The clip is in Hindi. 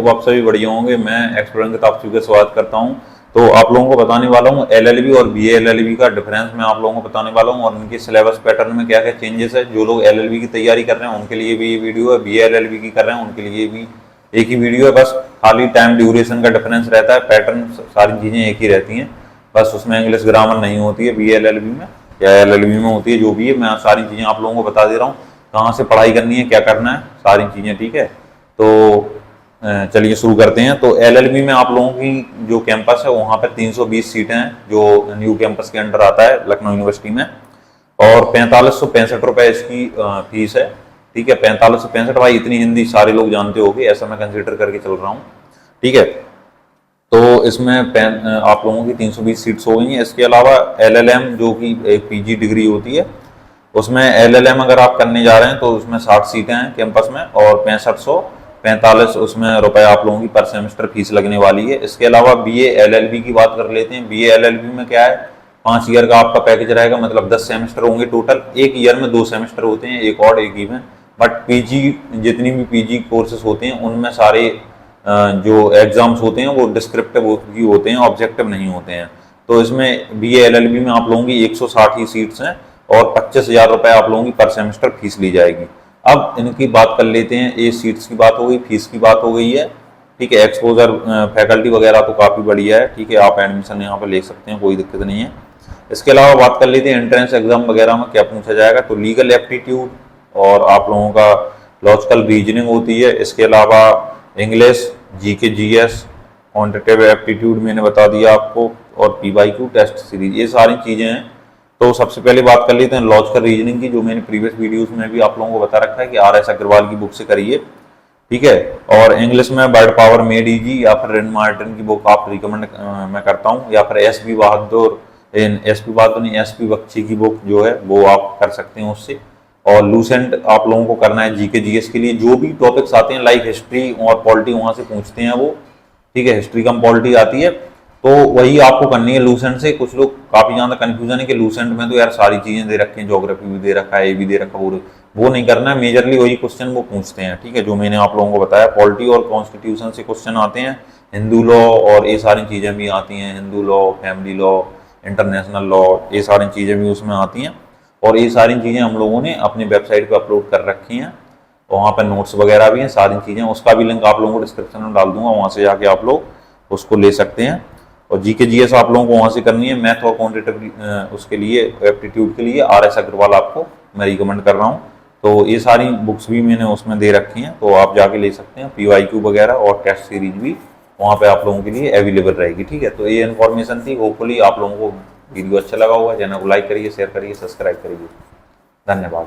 तो आप सभी बढ़िया होंगे। मैं एक्सप्लोर के आप सभी का स्वागत करता हूं। तो आप लोगों को बताने वाला हूं एलएलबी और बीए एलएलबी का डिफरेंस मैं आप लोगों को बताने वाला हूं और उनके सिलेबस पैटर्न में क्या क्या चेंजेस है। जो लोग एलएलबी की तैयारी कर रहे हैं उनके लिए भी ये वीडियो है, बीए एलएलबी की कर रहे हैं उनके लिए भी एक ही वीडियो है। बस खाली टाइम ड्यूरेशन का डिफरेंस रहता है, पैटर्न सारी चीज़ें एक ही रहती हैं, बस उसमें इंग्लिश ग्रामर नहीं होती है बीए एलएलबी में या एलएलबी में होती है। जो भी है मैं सारी चीज़ें आप लोगों को बता दे रहा हूँ, कहाँ से पढ़ाई करनी है, क्या करना है, सारी चीज़ें। ठीक है, तो चलिए शुरू करते हैं। तो एलएलबी में आप लोगों की जो कैंपस है वहाँ पर 320 सीटें हैं, जो न्यू कैंपस के अंडर आता है लखनऊ यूनिवर्सिटी में, और 4565 रुपये इसकी फीस है। ठीक है, 4565। भाई इतनी हिंदी सारे लोग जानते होंगे, ऐसा मैं कंसिडर करके चल रहा हूँ। ठीक है, तो इसमें आप लोगों की 320 सीट्स हो गई हैं। इसके अलावा एलएलएम जो कि एक पीजी डिग्री होती है, उसमें एलएलएम अगर आप करने जा रहे हैं तो उसमें 60 सीटें हैं कैंपस में और 6545 उसमें रुपए आप लोगों की पर सेमेस्टर फीस लगने वाली है। इसके अलावा बीए एलएलबी की बात कर लेते हैं। बीए एलएलबी में क्या है, 5 ईयर का आपका पैकेज रहेगा, मतलब 10 सेमेस्टर होंगे टोटल। एक ईयर में 2 सेमेस्टर होते हैं, एक और एक इवन। बट पीजी जितनी भी पीजी कोर्सेज होते हैं उनमें सारे जो एग्जाम्स होते हैं वो डिस्क्रिप्टिव ही होते हैं, ऑब्जेक्टिव नहीं होते हैं। तो इसमें बीए एलएलबी में आप लोगों की 160 ही सीट्स हैं और 25,000 रुपये आप लोगों की पर सेमेस्टर फीस ली जाएगी। अब इनकी बात कर लेते हैं। ये सीट्स की बात हो गई, फीस की बात हो गई है। ठीक है, एक्सपोजर फैकल्टी वगैरह तो काफ़ी बढ़िया है। ठीक है, आप एडमिशन यहाँ पर ले सकते हैं, कोई दिक्कत नहीं है। इसके अलावा बात कर लेते हैं एंट्रेंस एग्जाम वगैरह में क्या पूछा जाएगा। तो लीगल एप्टीट्यूड और आप लोगों का लॉजिकल रीजनिंग होती है। इसके अलावा English, GK, GS, quantitative aptitude मैंने बता दिया आपको, और पीवाईक्यू टेस्ट सीरीज, ये सारी चीज़ें हैं। तो सबसे पहले बात कर लेते हैं लॉजिकल रीजनिंग की, जो मैंने प्रीवियस वीडियोस में भी आप लोगों को बता रखा है कि आर.एस. अग्रवाल की बुक से करिए। ठीक है, और इंग्लिश में वर्ड पावर मेड इजी या फिर रिन मार्टिन की बुक आप रिकमेंड मैं करता हूँ, या फिर एस.पी. बहादुर नहीं, एस.पी. बख्शी की बुक जो है वो आप कर सकते हैं उससे। और लूसेंट आप लोगों को करना है जीके जीएस के लिए। जो भी टॉपिक्स आते हैं लाइक हिस्ट्री और पॉलिटी वहाँ से पूछते हैं वो। ठीक है, हिस्ट्री कम पॉलिटी आती है, तो वही आपको करनी है लूसेंट से। कुछ लोग काफ़ी ज़्यादा कन्फ्यूजन है कि लूसेंट में तो यार सारी चीज़ें दे रखी हैं, ज्योग्राफी भी दे रखा है, ये भी दे रखा है, वो नहीं करना है। मेजरली वही क्वेश्चन वो पूछते हैं। ठीक है, जो मैंने आप लोगों को बताया, पॉलिटी और कॉन्स्टिट्यूशन से क्वेश्चन आते हैं, हिंदू लॉ और ये सारी चीज़ें भी आती हैं, Hindu law, family law, international law, ये सारी चीज़ें भी उसमें आती हैं। और ये सारी चीज़ें हम लोगों ने अपनी वेबसाइट पर अपलोड कर रखी हैं, और वहाँ पर नोट्स वगैरह भी हैं, सारी चीज़ें। उसका भी लिंक आप लोगों को डिस्क्रिप्शन में डाल दूंगा, वहाँ से जाके आप लोग उसको ले सकते हैं। और जीके जीएस आप लोगों को वहाँ से करनी है। मैथ और क्वांटिटेटिव उसके लिए, एप्टीट्यूड के लिए आर.एस. अग्रवाल आपको मैं रिकमेंड कर रहा हूँ। तो ये सारी बुक्स भी मैंने उसमें दे रखी हैं, तो आप जाके ले सकते हैं। पीवाईक्यू वगैरह और टेस्ट सीरीज भी वहाँ पे आप लोगों के लिए अवेलेबल रहेगी। ठीक है, तो ये इन्फॉर्मेशन थी। होपफुली आप लोगों को वीडियो अच्छा लगा होगा। चैनल को लाइक करिए, शेयर करिए, सब्सक्राइब करिए। धन्यवाद।